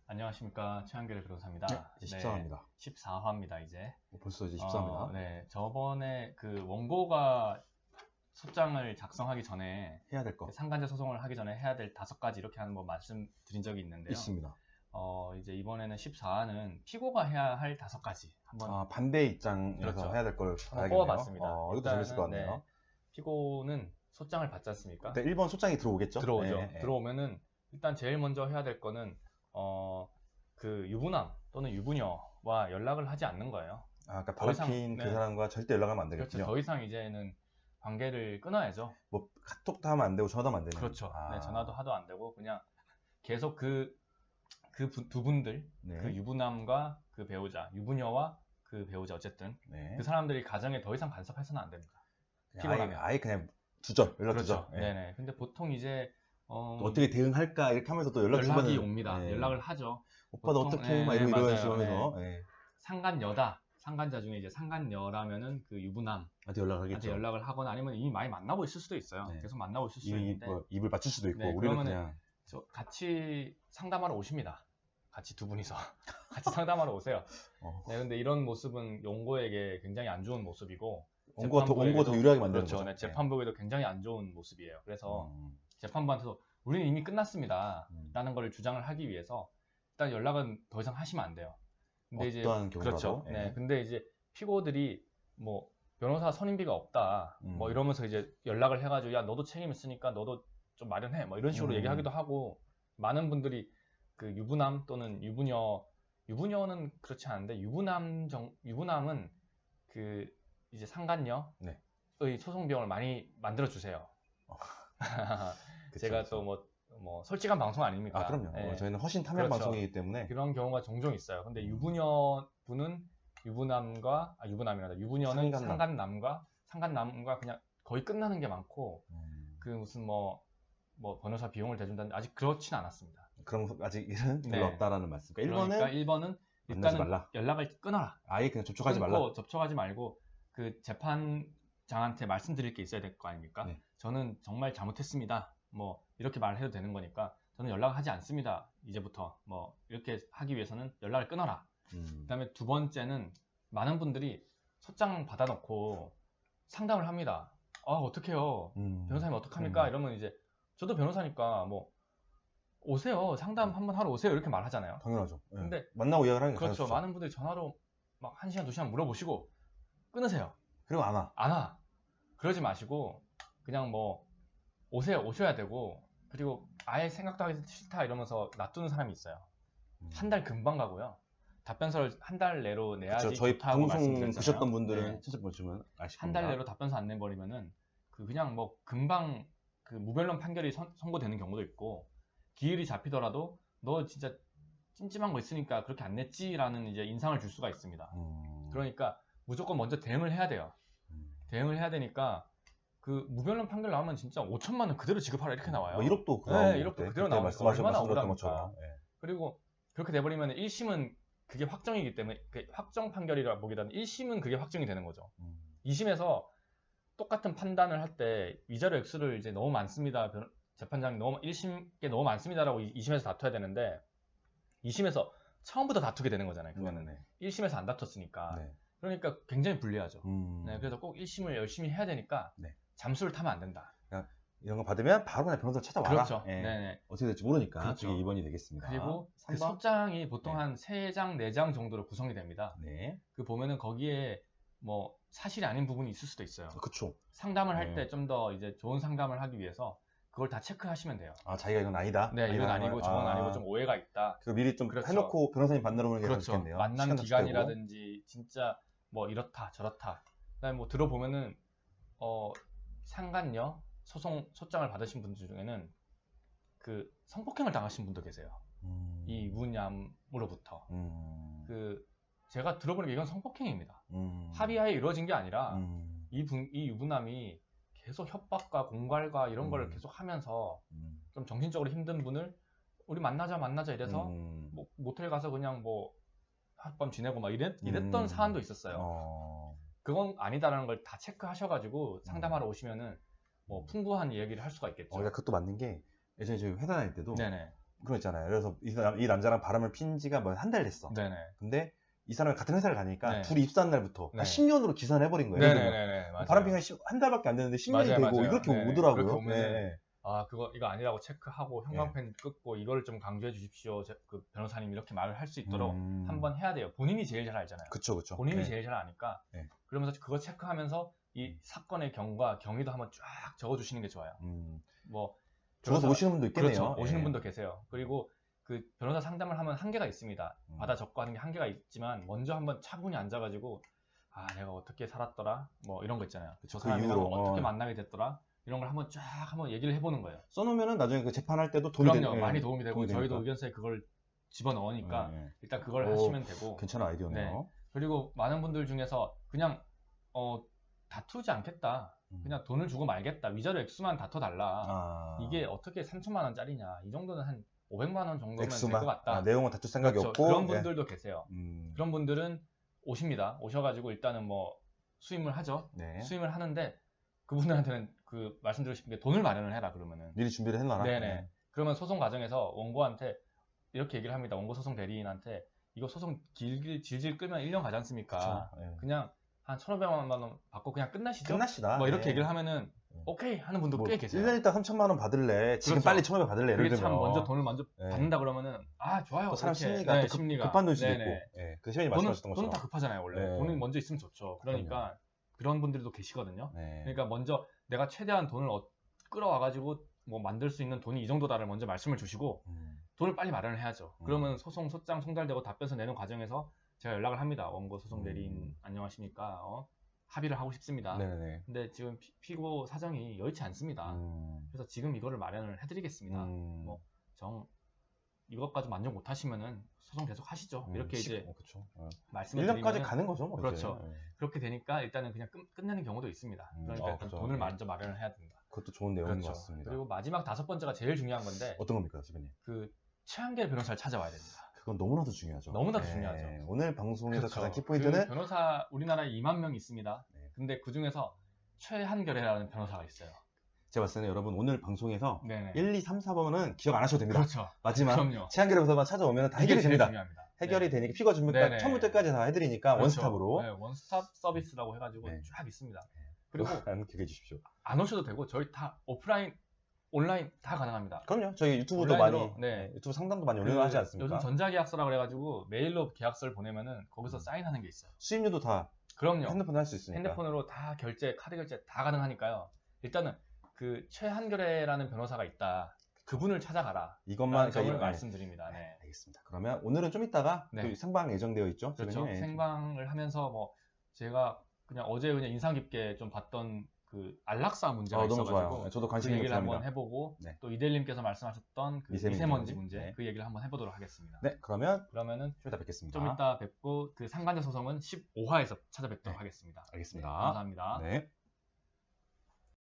안녕하십니까. 최한길 변호사입니다. 네, 이제 14화입니다. 14화입니다, 이제. 벌써 이제 14화입니다. 네, 저번에 그 원고가 소장을 작성하기 전에 해야 될 거. 상간제 소송을 하기 전에 해야 될 5가지 이렇게 하는 뭐 말씀드린 적이 있는데요. 있습니다. 이제 이번에는 14화는 피고가 해야 할 5가지 한번 반대 입장에서 그렇죠. 해야 될 걸 뽑아봤습니다. 이것도 재밌을 것 같네요. 네, 피고는 소장을 받지 않습니까? 네, 1번 소장이 들어오겠죠? 들어오죠. 네. 들어오면은 일단 제일 먼저 해야 될 거는 그 유부남 또는 유부녀와 연락을 하지 않는 거예요. 그러니까 더 이상, 바람핀 그 네. 사람과 절대 연락하면 안 그렇죠. 되겠군요. 더 이상 이제는 관계를 끊어야죠. 뭐 카톡도 하면 안 되고 전화도 하면 안 되는. 그렇죠. 네, 전화도 하도 안 되고 그냥 계속 그 두 분들, 네. 그 유부남과 그 배우자, 유부녀와 그 배우자 어쨌든 네. 그 사람들이 가정에 더 이상 간섭해서는 안 됩니다. 아예 그냥 두절 연락 그렇죠. 두절. 네네. 근데 보통 이제 또 어떻게 대응할까 이렇게 하면서 또 연락이 옵니다. 네. 연락을 하죠. 오빠도 보통, 어떻게 막 이런 맞아요. 식으로 하면서 상간녀다. 상간자 중에 이제 상간녀라면은 그 유부남한테 연락하겠죠. 연락을 하거나 아니면 이미 많이 만나고 있을 수도 있어요. 네. 계속 만나고 있을 수도 있는데 입을 맞출 수도 있고 네, 우리는 그러면은 그냥 같이 상담하러 오십니다. 같이 두 분이서 같이 상담하러 오세요. 네, 근데 이런 모습은 용고에게 굉장히 안 좋은 모습이고 원고가 더 유리하게 만드는 그렇죠. 거죠. 네, 재판부에도 굉장히 안 좋은 모습이에요. 그래서 재판부한테도 우리는 이미 끝났습니다 라는 걸 주장을 하기 위해서 일단 연락은 더 이상 하시면 안 돼요. 근데 이제 그렇죠. 네, 근데 이제 피고들이 뭐 변호사 선임비가 없다 뭐 이러면서 이제 연락을 해가지고 야 너도 책임 있으니까 너도 좀 마련해 뭐 이런 식으로 얘기하기도 하고 많은 분들이 그 유부남 또는 유부녀는 그렇지 않은데 유부남은 그 이제 상간녀의 소송 비용을 많이 만들어 주세요. 제가 또 뭐 솔직한 방송 아닙니까? 그럼요. 네. 저희는 허신 탐욕 그렇죠. 방송이기 때문에 그런 경우가 종종 있어요. 근데 유부녀분은 유부녀는 상간남과 그냥 거의 끝나는 게 많고 그 무슨 뭐 변호사 비용을 대준다는 아직 그렇진 않았습니다. 그럼 아직 일은 별로 없다라는 말씀. 그러니까 1번은 일단은 연락을 끊어라. 아예 그냥 접촉하지 말라. 접촉하지 말고 그 재판장한테 말씀드릴 게 있어야 될 거 아닙니까? 네. 저는 정말 잘못했습니다. 뭐 이렇게 말해도 되는 거니까 저는 연락을 하지 않습니다. 이제부터 뭐 이렇게 하기 위해서는 연락을 끊어라. 그다음에 두 번째는 많은 분들이 소장 받아놓고 상담을 합니다. 어떡해요? 변호사님 어떡합니까? 이러면 이제 저도 변호사니까 뭐 오세요. 상담 한번 하러 오세요. 이렇게 말하잖아요. 당연하죠. 근데 만나고 이야기를 하는 게 그렇죠. 당연하죠. 많은 분들이 전화로 막 1시간, 2시간 물어보시고 끊으세요. 그리고 안 와. 안 와. 그러지 마시고 그냥 뭐 오셔야 되고 그리고 아예 생각도 하기 싫다 이러면서 놔두는 사람이 있어요. 한 달 금방 가고요. 답변서를 한 달 내로 내야지 저희 좋다고 방송 말씀드렸잖아요. 보셨던 분들은 진짜 보시면 아실 한 겁니다. 달 내로 답변서 안 내버리면은 그냥 뭐 금방 그 무변론 판결이 선고되는 경우도 있고 기일이 잡히더라도 너 진짜 찜찜한 거 있으니까 그렇게 안 냈지라는 이제 인상을 줄 수가 있습니다. 그러니까 무조건 먼저 대응을 해야 돼요. 대응을 해야 되니까 그 무변론 판결 나오면 진짜 5천만 원 그대로 지급하라 이렇게 나와요. 1억도 네, 1억도 그대로 나오니까 얼마나 억울합니까. 것처럼. 그리고 그렇게 돼버리면 1심은 그게 확정이기 때문에 확정 판결이라 보기보다는 1심은 그게 확정이 되는 거죠. 2심에서 똑같은 판단을 할 때 위자료 액수를 이제 너무 많습니다. 재판장이 1심께 너무 많습니다라고 2심에서 다퉈야 되는데 2심에서 처음부터 다투게 되는 거잖아요. 그거는 1심에서 안 다퉜으니까. 그러니까 굉장히 불리하죠. 네, 그래서 꼭 1심을 열심히 해야 되니까 잠수를 타면 안 된다. 이런 거 받으면 바로 그냥 변호사 찾아와라. 그렇죠. 네네. 어떻게 될지 모르니까 그렇죠. 그게 2번이 되겠습니다. 그리고 그 소장이 보통 한 3장, 4장 정도로 구성이 됩니다. 그 보면은 거기에 뭐 사실이 아닌 부분이 있을 수도 있어요. 그렇죠. 상담을 할 때 좀 더 이제 좋은 상담을 하기 위해서 그걸 다 체크하시면 돼요. 자기가 이건 아니다. 네, 이건 아니고 저건 아니고 좀 오해가 있다. 그 미리 좀 해놓고 변호사님 만나러 오는 게 좋겠네요. 만난 기간이라든지 진짜 뭐 이렇다 저렇다. 그다음에 뭐 들어보면은 상간녀 소장을 받으신 분들 중에는 그 성폭행을 당하신 분도 계세요. 이 유부남으로부터. 제가 들어보니까 이건 성폭행입니다. 합의하에 이루어진 게 아니라 이 유부남이 계속 협박과 공갈과 이런 걸 계속 하면서 좀 정신적으로 힘든 분을 우리 만나자 이래서 뭐 모텔 가서 그냥 뭐 하룻밤 지내고 막 이랬던 사안도 있었어요. 그건 아니다라는 걸 다 체크하셔가지고 상담하러 오시면은 뭐 풍부한 이야기를 할 수가 있겠죠. 그것도 맞는 게 예전에 저희 회사 다닐 때도 그거 있잖아요. 그래서 이 남자랑 바람을 핀 지가 뭐 한 달 됐어. 네네. 근데 이 사람이 같은 회사를 가니까 네. 둘이 입사한 날부터 네. 한 10년으로 기산을 해버린 거예요. 네네네. 맞아요. 바람 핀 한 달밖에 안 됐는데 10년이 되고 맞아요. 이렇게 네. 오더라고요. 그렇게 오면은 네. 아, 이거 아니라고 체크하고 형광펜 끊고 이거를 좀 강조해 주십시오. 그 변호사님 이렇게 말을 할 수 있도록 한번 해야 돼요. 본인이 제일 잘 알잖아요. 그쵸. 본인이 네. 제일 잘 아니까. 네. 그러면서 그거 체크하면서 이 사건의 경과 경위도 한번 쫙 적어 주시는 게 좋아요. 뭐 적어서 오시는 분도 있겠네요. 그렇죠. 오시는 분도 계세요. 그리고 그 변호사 상담을 하면 한계가 있습니다. 받아 적고 하는 게 한계가 있지만 먼저 한번 차분히 앉아가지고 아, 내가 어떻게 살았더라 뭐 이런 거 있잖아요. 저 사람이랑 어떻게 만나게 됐더라 이런 걸 한번 쫙 한번 얘기를 해보는 거예요. 써놓으면은 나중에 그 재판할 때도 도움이 그럼요. 많이 도움이 되고 저희도 의견서에 그걸 집어넣으니까 일단 그걸 하시면 되고. 괜찮은 아이디어네요. 네. 그리고 많은 분들 중에서 그냥 다투지 않겠다. 그냥 돈을 주고 말겠다. 위자료 액수만 다퉈달라. 이게 어떻게 3천만 원짜리냐. 이 정도는 한 500만 원 정도면 될 것 같다. 내용은 다툴 생각이 그렇죠. 없고. 그런 분들도 계세요. 그런 분들은 오십니다. 오셔가지고 일단은 뭐 수임을 하죠. 네. 수임을 하는데 그분들한테는 그 말씀드리고 싶은 게 돈을 마련을 해라 그러면은. 미리 준비를 해놔라. 네네. 그러면 소송 과정에서 원고한테 이렇게 얘기를 합니다. 원고 소송 대리인한테 이거 소송 질질 끌면 1년 가지 않습니까? 그냥 한 1,500만 원 받고 그냥 끝나시다. 뭐 이렇게 얘기를 하면은 오케이 하는 분도 꽤 계세요. 1년 있다 3천만 원 받을래. 지금 그렇죠. 빨리 1,500 받을래. 예를 들면. 참 먼저 돈을 받는다 그러면은 아 좋아요. 또 사람 심리가 급한 돈일 수도 있고. 그 시간이 말씀하셨던 것처럼. 돈은 다 급하잖아요 원래. 돈이 먼저 있으면 좋죠. 그러니까 그런 분들도 계시거든요. 그러니까 먼저 내가 최대한 돈을 끌어와가지고 뭐 만들 수 있는 돈이 이 정도다를 먼저 말씀을 주시고 돈을 빨리 마련을 해야죠. 그러면 소장 송달되고 답변서 내는 과정에서 제가 연락을 합니다. 원고 소송 대리인 안녕하십니까? 합의를 하고 싶습니다. 네네. 근데 지금 피고 사정이 여의치 않습니다. 그래서 지금 이거를 마련을 해드리겠습니다. 뭐 이것까지 만족 못하시면은 소송 계속 하시죠. 이렇게 이제 말씀을 1년까지 드리면 가는 거죠. 뭐 그렇죠. 그렇게 되니까 일단은 그냥 끝내는 경우도 있습니다. 그러니까 돈을 먼저 마련을 해야 된다. 그것도 좋은 내용인 것 같습니다. 그리고 마지막 5번째가 제일 중요한 건데 어떤 겁니까, 지배님? 그 최한계 변호사를 찾아와야 됩니다. 그건 너무나도 중요하죠. 너무나도 중요하죠. 오늘 방송에서 가장 키포인트는 그 변호사 우리나라에 2만 명이 있습니다. 근데 그 중에서 최한결이라는 변호사가 있어요. 제가 봤을 때는 여러분 오늘 방송에서 네네. 1, 2, 3, 4번은 기억 안 하셔도 됩니다. 그렇죠. 마지막 그럼요. 최한결 변호사만 찾아오면 다 해결이 됩니다. 중요합니다. 해결이 되니까 피고 준비까지 처음부터 끝까지 다 해드리니까 그렇죠. 원스톱으로. 원스톱 서비스라고 해가지고 쫙 있습니다. 그리고 기억해 주십시오. 안 오셔도 되고 저희 다 오프라인, 온라인 다 가능합니다. 그럼요. 저희 유튜브도 온라인으로, 많이 유튜브 상담도 많이 운영하지 않습니까? 요즘 전자계약서라고 그래가지고 메일로 계약서를 보내면은 거기서 사인하는 게 있어요. 수임료도 다 그럼요. 핸드폰으로 할 수 있으니까. 핸드폰으로 다 결제, 카드 결제 다 가능하니까요. 일단은 그 최한결이라는 변호사가 있다. 그분을 찾아가라. 이것만 점을 말씀드립니다. 네. 알겠습니다. 그러면 오늘은 좀 이따가 또 생방 예정되어 있죠. 그렇죠. 생방을 하면서 뭐 제가 어제 인상 깊게 좀 봤던 그 안락사 문제가 있어가지고 너무 좋아요. 저도 관심 있는 그 얘기를 한번 해보고 또 이델님께서 말씀하셨던 그 미세먼지 문제 그 얘기를 한번 해보도록 하겠습니다. 네, 그러면은 좀 이따 뵙겠습니다. 좀 이따 뵙고 그 상간자 소송은 15화에서 찾아뵙도록 하겠습니다. 알겠습니다. 네, 감사합니다. 네.